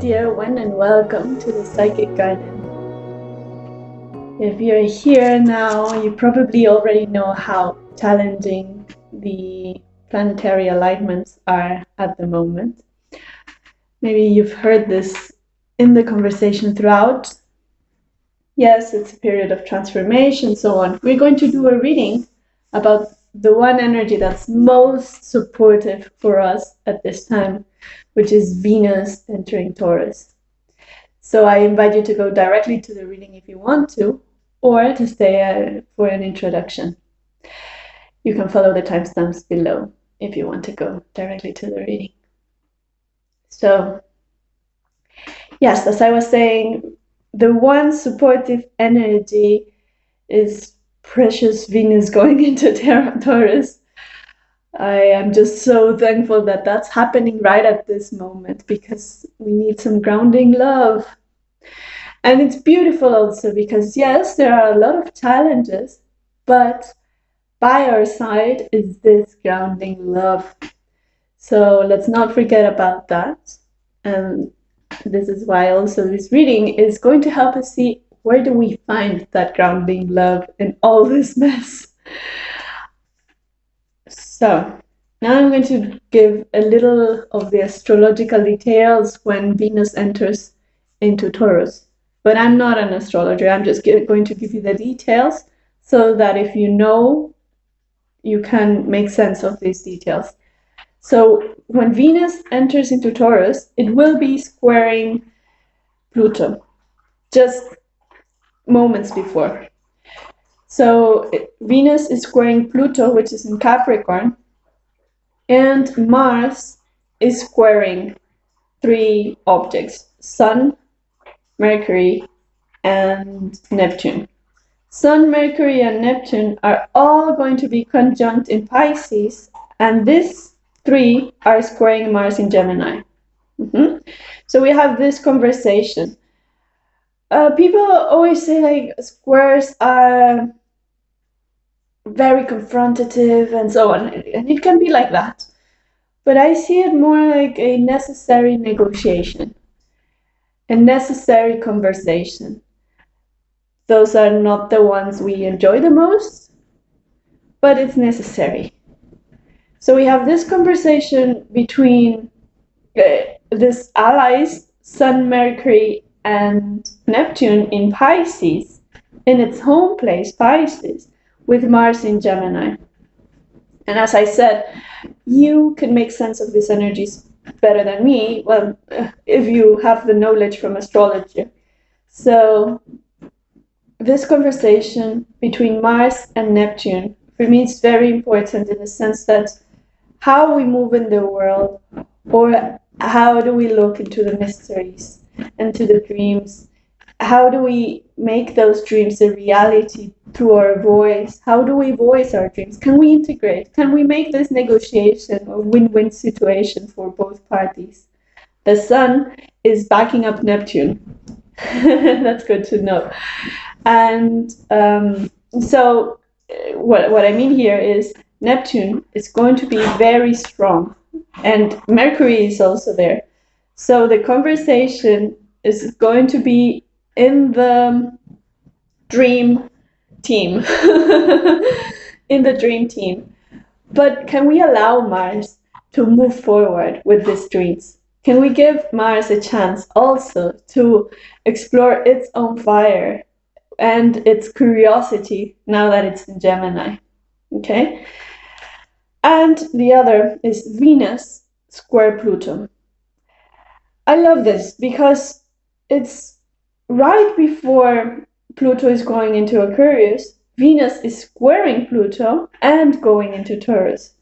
dear one, and welcome to the Psychic Garden. If you're here now, you probably already know how challenging the planetary alignments are at the moment. Maybe you've heard this in the conversation throughout. Yes, it's a period of transformation, so on. We're going to do a reading about the one energy that's most supportive for us at this time, which is Venus entering Taurus. So I invite you to go directly to the reading if you want to, or to stay for an introduction. You can follow the timestamps below if you want to go directly to the reading. So, yes, as I was saying, the one supportive energy is precious Venus going into Taurus. I am just so thankful that that's happening right at this moment, because we need some grounding love. And it's beautiful also because, yes, there are a lot of challenges, but by our side is this grounding love. So let's not forget about that. And this is why also this reading is going to help us see, where do we find that grounding love in all this mess? So now I'm going to give a little of the astrological details when Venus enters into Taurus. But I'm not an astrologer. I'm just going to give you the details so that if you know, you can make sense of these details. So when Venus enters into Taurus, it will be squaring Pluto just moments before. So Venus is squaring Pluto, which is in Capricorn, and Mars is squaring three objects: Sun, Mercury, and Neptune. Sun, Mercury, and Neptune are all going to be conjunct in Pisces, and these three are squaring Mars in Gemini. So we have this conversation. People always say like squares are very confrontative and so on, and it can be like that. But I see it more like a necessary negotiation, a necessary conversation. Those are not the ones we enjoy the most, but it's necessary. So we have this conversation between these allies, Sun, Mercury, and Neptune in Pisces, in its home place, Pisces, with Mars in Gemini. And as I said, you can make sense of these energies better than me, well, if you have the knowledge from astrology. So this conversation between Mars and Neptune, for me, is very important in the sense that how we move in the world, or how do we look into the mysteries, into the dreams, how do we make those dreams a reality through our voice? How do we voice our dreams? Can we integrate? Can we make this negotiation a win-win situation for both parties? The Sun is backing up Neptune. That's good to know. And so what I mean here is Neptune is going to be very strong, and Mercury is also there. So the conversation is going to be in the dream team. In the dream team. But can we allow Mars to move forward with these dreams? Can we give Mars a chance also to explore its own fire and its curiosity now that it's in Gemini? Okay? And the other is Venus square Pluto. I love this because it's right before Pluto is going into Aquarius. Venus is squaring Pluto and going into Taurus.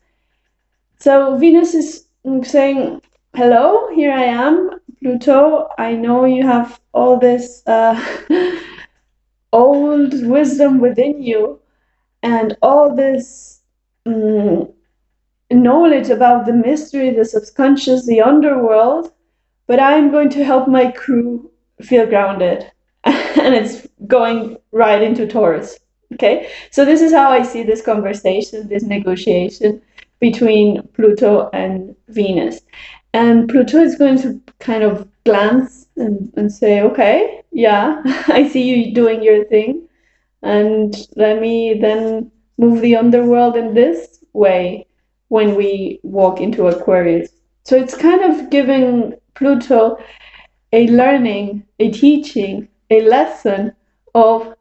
So Venus is saying, hello, here I am, Pluto. I know you have all this old wisdom within you and all this knowledge about the mystery, the subconscious, the underworld, but I'm going to help my crew feel grounded. And it's going right into Taurus. Okay, so this is how I see this conversation, this negotiation between Pluto and Venus. And Pluto is going to kind of glance and say, okay, yeah, I see you doing your thing, and let me then move the underworld in this way when we walk into Aquarius. So it's kind of giving Pluto a learning, a teaching, a lesson of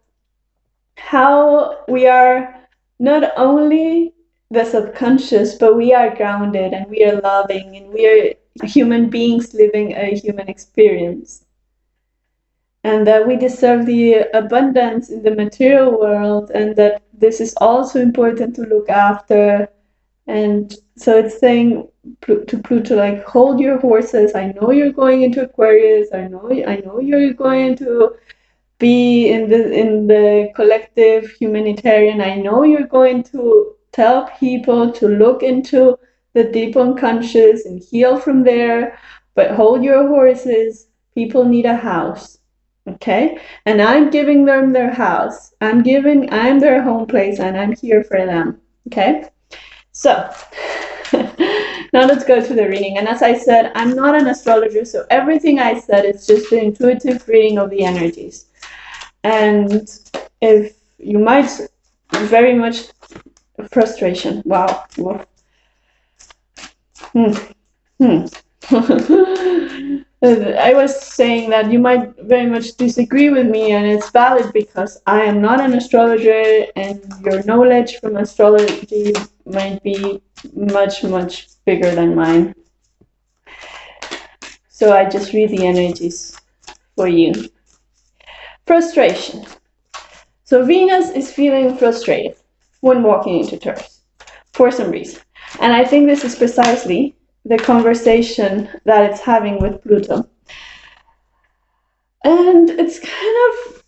how we are not only the subconscious, but we are grounded and we are loving and we are human beings living a human experience. And that we deserve the abundance in the material world, and that this is also important to look after. And so it's saying to Pluto, like, hold your horses. I know you're going into Aquarius. I know you're going to be in the collective humanitarian. I know you're going to tell people to look into the deep unconscious and heal from there, but hold your horses. People need a house. Okay? And I'm giving them their house. I'm their home place, and I'm here for them. Okay? So now let's go to the reading. And as I said, I'm not an astrologer, so everything I said is just an intuitive reading of the energies. And if you might very much frustration. Wow. I was saying that you might very much disagree with me, and it's valid because I am not an astrologer, and your knowledge from astrology might be much, much bigger than mine. So I just read the energies for you. Frustration. So Venus is feeling frustrated when walking into Taurus for some reason. And I think this is precisely the conversation that it's having with Pluto. And it's kind of,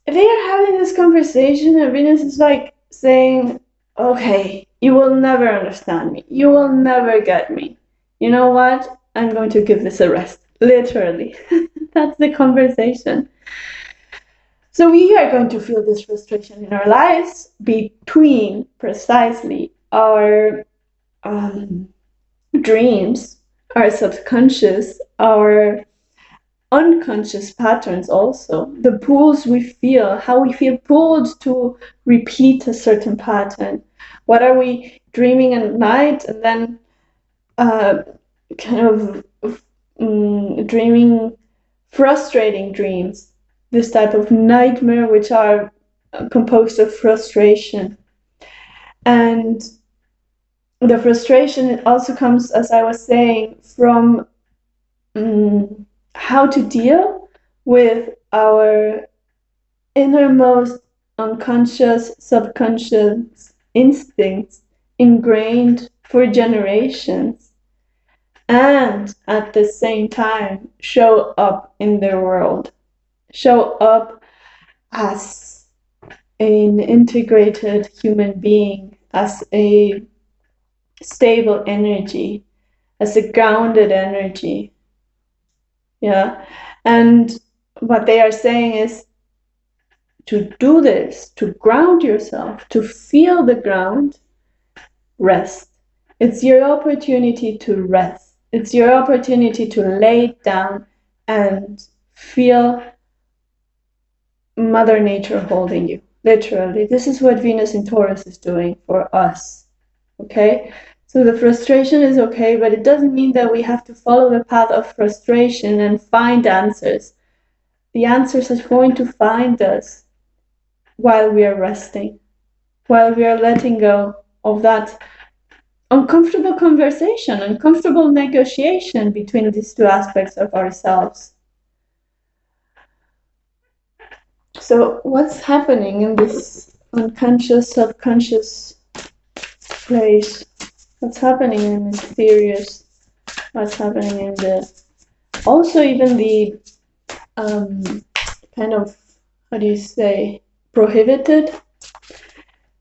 they are having this conversation, and Venus is like saying, okay, you will never understand me. You will never get me. You know what? I'm going to give this a rest. Literally. That's the conversation. So we are going to feel this frustration in our lives between precisely our dreams, our subconscious, our unconscious patterns also, the pulls we feel, how we feel pulled to repeat a certain pattern. What are we dreaming at night, and then kind of dreaming frustrating dreams, this type of nightmare, which are composed of frustration. And the frustration also comes, as I was saying, from how to deal with our innermost unconscious, subconscious instincts ingrained for generations, and at the same time show up in the world, show up as an integrated human being, as a stable energy, as a grounded energy. Yeah. And what they are saying is to do this, to ground yourself, to feel the ground, rest. It's your opportunity to rest. It's your opportunity to lay down and feel Mother Nature holding you. Literally. This is what Venus in Taurus is doing for us. Okay? So the frustration is okay, but it doesn't mean that we have to follow the path of frustration and find answers. The answers are going to find us while we are resting, while we are letting go of that uncomfortable conversation, uncomfortable negotiation between these two aspects of ourselves. So what's happening in this unconscious, subconscious place? What's happening in mysterious? What's happening in the, also even the kind of, how do you say, prohibited?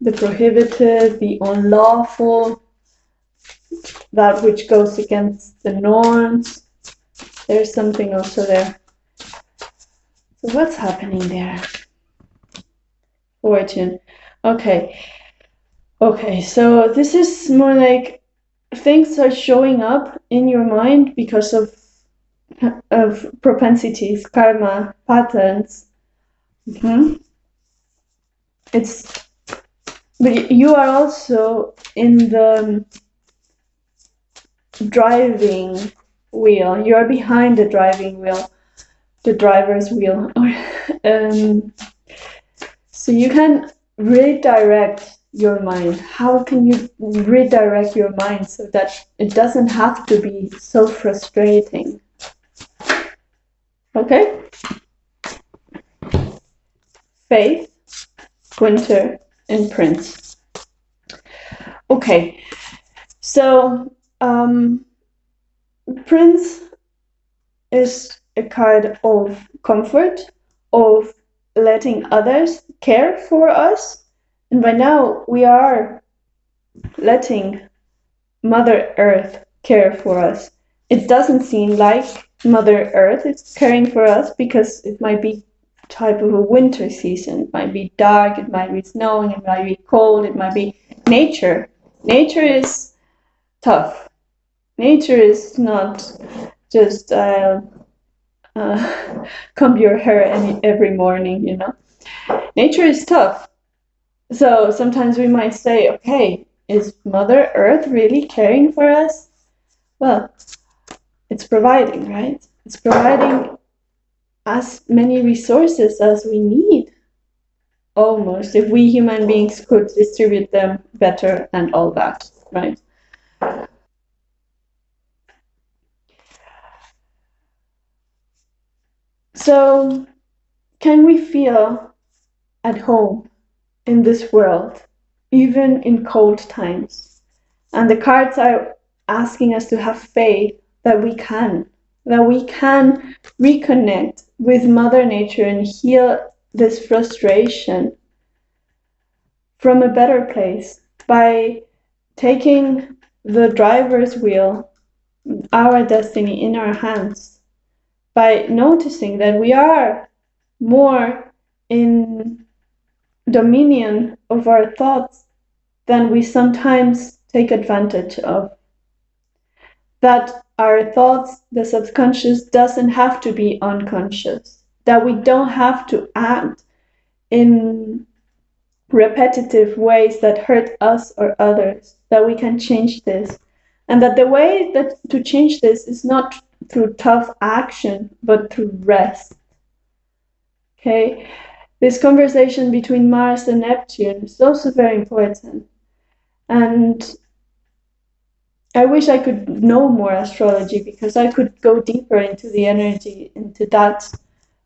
The prohibited, the unlawful, that which goes against the norms. There's something also there. So what's happening there? Fortune. Okay. Okay, so this is more like things are showing up in your mind because of of propensities, karma, patterns. But you are also in the driving wheel. You are behind the driving wheel, the driver's wheel. So you can redirect your mind. How can you redirect your mind so that it doesn't have to be so frustrating? Okay? Faith, Winter, and Prince. Okay, so Prince is a card of comfort, of letting others care for us. And by now we are letting Mother Earth care for us. It doesn't seem like Mother Earth is caring for us because it might be type of a winter season. It might be dark, it might be snowing, it might be cold, it might be nature. Nature is tough. Nature is not just comb your hair every morning, you know. Nature is tough. So sometimes we might say, okay, is Mother Earth really caring for us? Well, it's providing, right? It's providing as many resources as we need, almost, if we human beings could distribute them better and all that, right? So, can we feel at home in this world, even in cold times? And the cards are asking us to have faith that we can reconnect with Mother Nature and heal this frustration from a better place by taking the driver's wheel, our destiny, in our hands, by noticing that we are more in dominion of our thoughts than we sometimes take advantage of. That our thoughts, the subconscious, doesn't have to be unconscious, that we don't have to act in repetitive ways that hurt us or others, that we can change this. And that the way that to change this is not through tough action, but through rest. Okay? This conversation between Mars and Neptune is also very important. And I wish I could know more astrology because I could go deeper into the energy, into that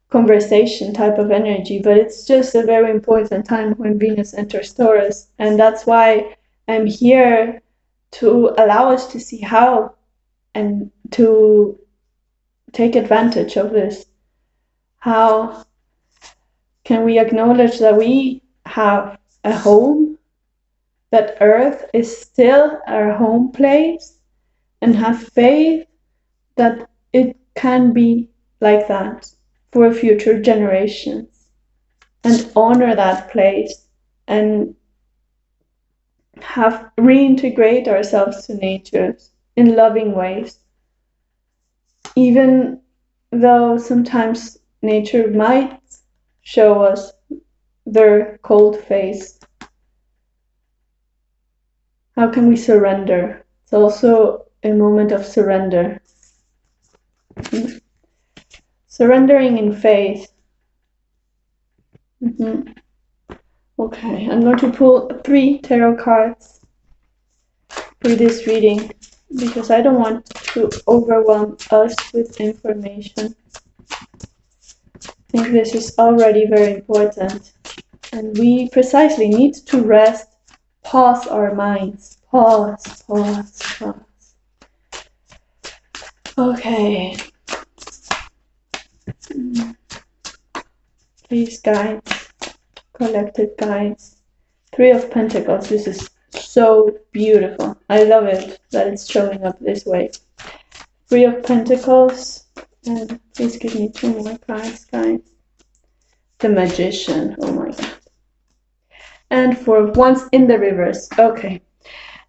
conversation type of energy, but it's just a very important time when Venus enters Taurus, and that's why I'm here to allow us to see how and to take advantage of this. How can we acknowledge that we have a home, that Earth is still our home place, and have faith that it can be like that for future generations, and honor that place and have reintegrate ourselves to nature in loving ways, even though sometimes nature might show us their cold face. How can we surrender? It's also a moment of surrender. Surrendering in faith. Okay, I'm going to pull 3 tarot cards for this reading because I don't want to overwhelm us with information. I think this is already very important. And we precisely need to rest, pause our minds. Pause. Okay. Please, guides, collective guides. 3 of Pentacles. This is so beautiful. I love it that it's showing up this way. 3 of Pentacles. And please give me 2 more cards, guys. The Magician. Oh my god. And for once in the reverse. Okay.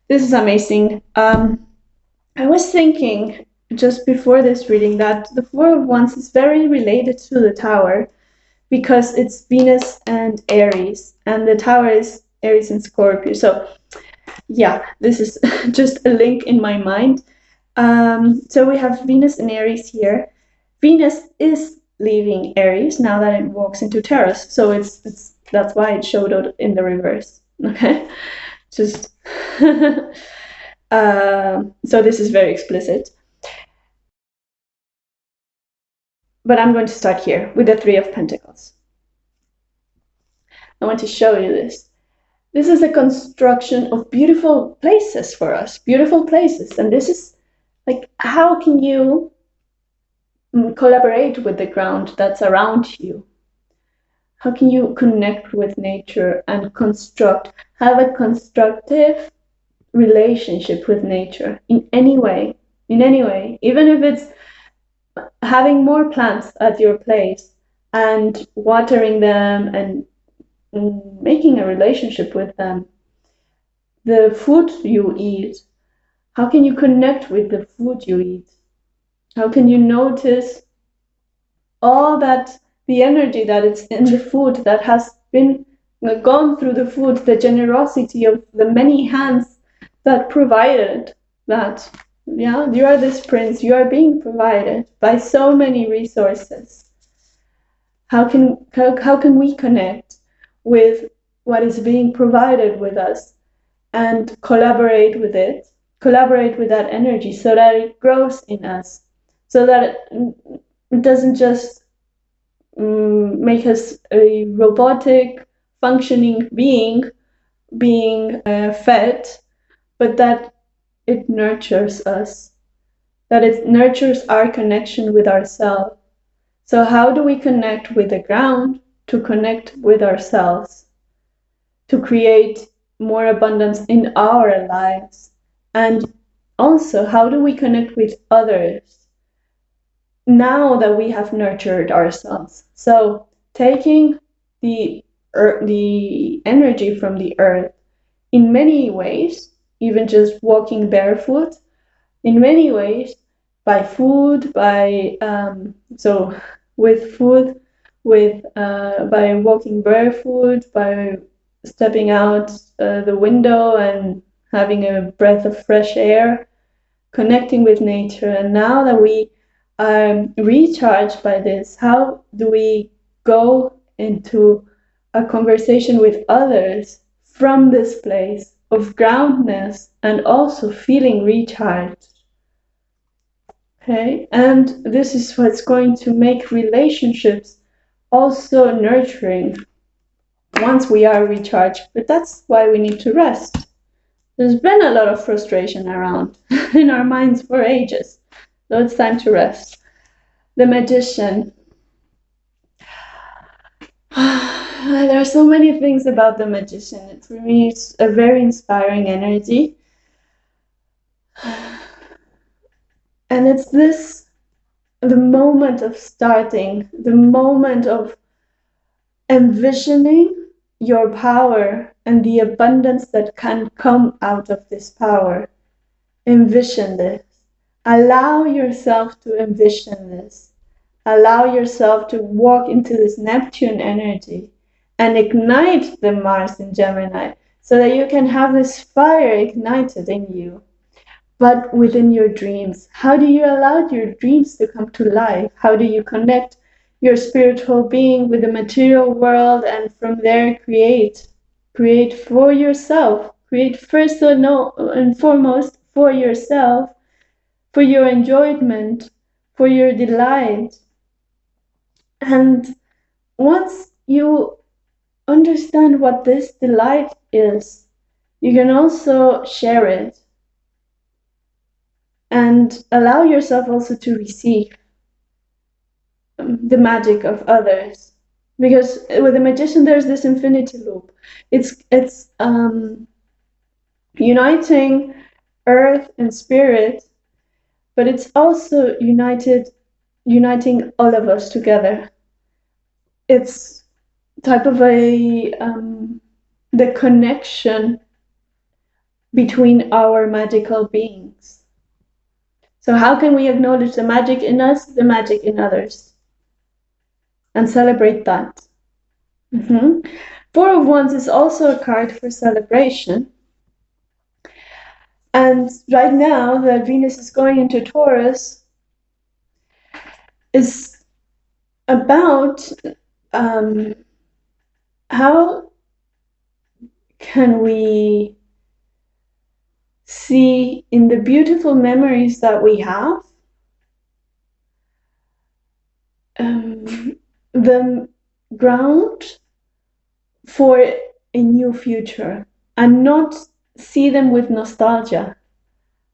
This is amazing. I was thinking just before this reading that the Four of Wands is very related to the Tower because it's Venus and Aries, and the Tower is Aries and Scorpio. So yeah, this is just a link in my mind. So we have Venus and Aries here. Venus is leaving Aries now that it walks into Taurus, so it's that's why it showed out in the reverse. Okay, just so this is very explicit. But I'm going to start here with the Three of Pentacles. I want to show you this. This is a construction of beautiful places for us, beautiful places. And this is like, how can you collaborate with the ground that's around you? How can you connect with nature and have a constructive relationship with nature in any way, even if it's having more plants at your place and watering them and making a relationship with them. The food you eat, how can you connect with the food you eat? How can you notice all that, the energy that is in the food that has been gone through the food, the generosity of the many hands that provided that. Yeah, you are this prince, you are being provided by so many resources. How can we connect with what is being provided with us and collaborate with that energy so that it grows in us, so that it doesn't just make us a robotic functioning being fed, but that it nurtures us, that it nurtures our connection with ourselves. So how do we connect with the ground to connect with ourselves, to create more abundance in our lives? And also, how do we connect with others now that we have nurtured ourselves? So taking the energy from the earth in many ways, even just walking barefoot, in many ways, by food, by with food, by walking barefoot, by stepping out the window and having a breath of fresh air, connecting with nature. And now that we are recharged by this, how do we go into a conversation with others from this place of groundness and also feeling recharged? Okay, and this is what's going to make relationships also nurturing once we are recharged. But that's why we need to rest. There's been a lot of frustration around in our minds for ages, so it's time to rest. The Magician. There are so many things about the Magician. For me, it's a very inspiring energy. And it's the moment of starting, the moment of envisioning your power and the abundance that can come out of this power. Envision this. Allow yourself to envision this. Allow yourself to walk into this Neptune energy and ignite the Mars in Gemini so that you can have this fire ignited in you. But within your dreams, how do you allow your dreams to come to life? How do you connect your spiritual being with the material world and from there create for yourself? Create first and foremost for yourself, for your enjoyment, for your delight. And once you understand what this delight is, you can also share it and allow yourself also to receive the magic of others. Because with the Magician, there's this infinity loop. It's uniting earth and spirit, but it's also uniting all of us together. It's type of the connection between our magical beings. So how can we acknowledge the magic in us, the magic in others, and celebrate that? Four of Wands is also a card for celebration. And right now that Venus is going into Taurus is about how can we see in the beautiful memories that we have the ground for a new future and not see them with nostalgia.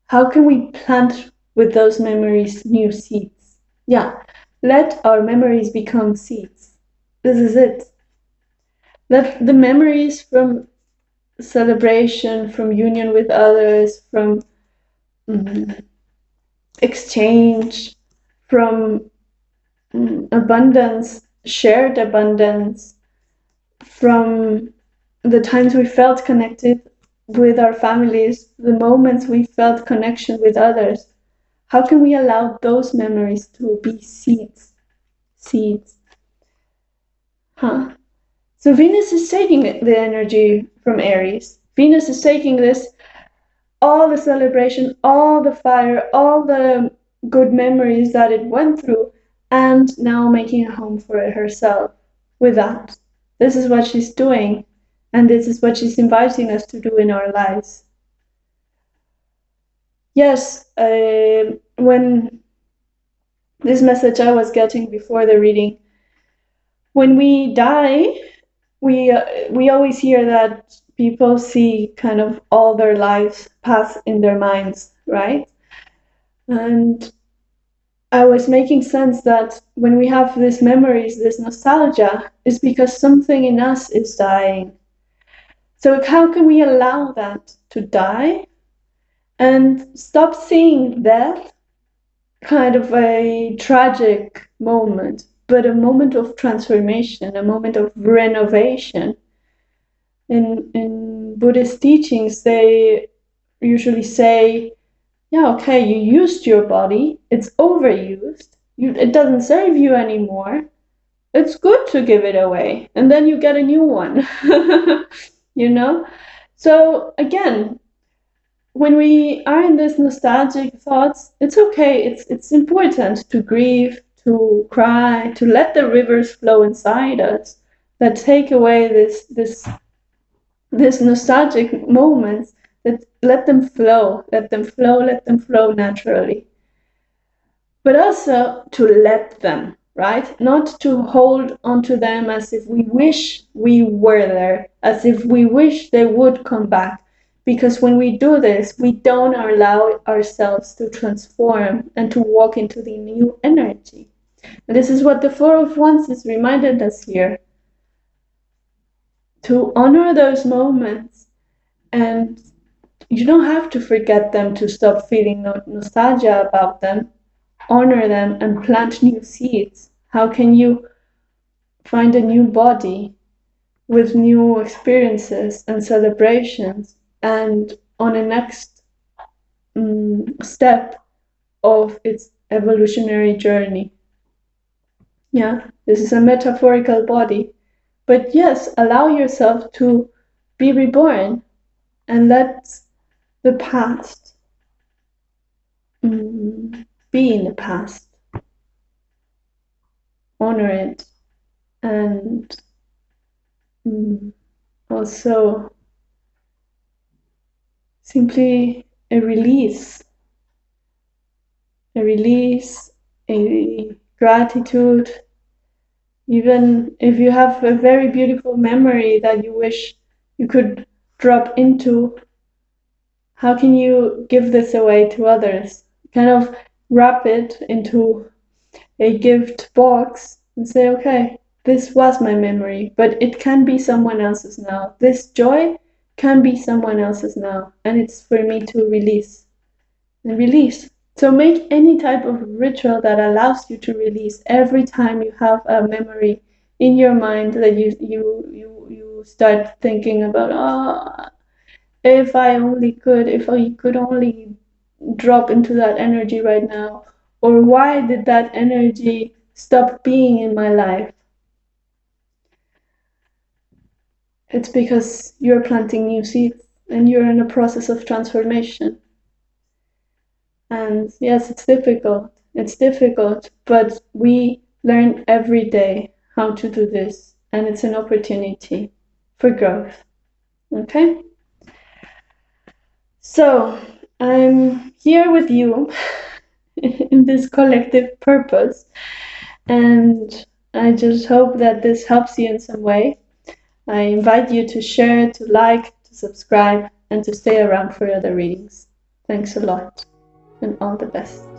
How can we plant with those memories new seeds? Yeah, let our memories become seeds. This is it. Let the memories from celebration, from union with others, from exchange, from abundance, shared abundance, from the times we felt connected with our families, the moments we felt connection with others. How can we allow those memories to be seeds? Seeds. So Venus is taking the energy from Aries. Venus is taking this, all the celebration, all the fire, all the good memories that it went through, and now making a home for it herself with that. This is what she's doing, and this is what she's inviting us to do in our lives. Yes, when this message I was getting before the reading, when we die, we always hear that people see kind of all their lives pass in their minds, right? And I was making sense that when we have these memories, this nostalgia, is because something in us is dying. So how can we allow that to die and stop seeing death kind of a tragic moment, but a moment of transformation, a moment of renovation? In Buddhist teachings, they usually say, yeah, okay, you used your body, it's overused, it doesn't serve you anymore. It's good to give it away, and then you get a new one. You know? So again, when we are in these nostalgic thoughts, it's okay. It's important to grieve, to cry, to let the rivers flow inside us that take away this nostalgic moments, that let them flow naturally. But also to let them, right? Not to hold onto them as if we wish we were there, as if we wish they would come back. Because when we do this, we don't allow ourselves to transform and to walk into the new energy. And this is what the Four of Wands has reminded us here. To honor those moments, and you don't have to forget them to stop feeling nostalgia about them. Honor them and plant new seeds. How can you find a new body with new experiences and celebrations and on a next step of its evolutionary journey? Yeah, this is a metaphorical body. But yes, allow yourself to be reborn and let the past be in the past. Honor it and also simply a release, a gratitude. Even if you have a very beautiful memory that you wish you could drop into, how can you give this away to others? Kind of wrap it into a gift box and say, okay, this was my memory, but it can be someone else's now. This joy can be someone else's now, and it's for me to release and release. So make any type of ritual that allows you to release every time you have a memory in your mind that you start thinking about, if I could only drop into that energy right now? Or why did that energy stop being in my life? It's because you're planting new seeds and you're in a process of transformation. And yes, it's difficult. It's difficult, but we learn every day how to do this, and it's an opportunity for growth. Okay? So, I'm here with you in this collective purpose, and I just hope that this helps you in some way. I invite you to share, to like, to subscribe, and to stay around for other readings. Thanks a lot, and all the best.